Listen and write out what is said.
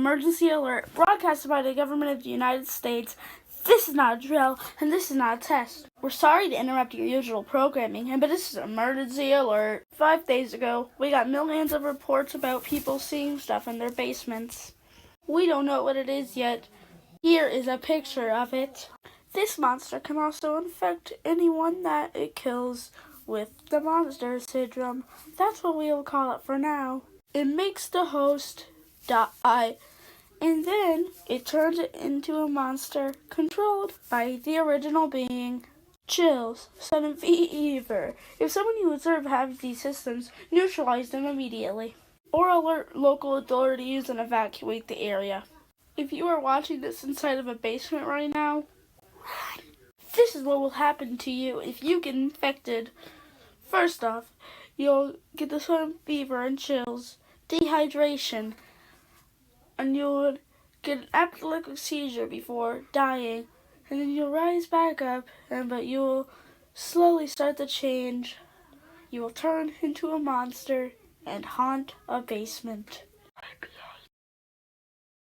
emergency alert broadcasted by the government of the United States. This is not a drill, and this is not a test. We're sorry to interrupt your usual programming, but this is an emergency alert. 5 days ago, we got millions of reports about people seeing stuff in their basements. We don't know what it is yet. Here is a picture of it. This monster can also infect anyone that it kills with the monster syndrome. That's what we will call it for now. It makes the host die, and then it turns it into a monster controlled by the original being. Chills, sudden fever. If someone you observe has these systems, neutralize them immediately, or alert local authorities and evacuate the area. If you are watching this inside of a basement right now, this is what will happen to you if you get infected. First off, you'll get the sudden fever and chills, dehydration, and you'll get an epileptic seizure before dying, and then you'll rise back up, but you will slowly start to change. You will turn into a monster and haunt a basement.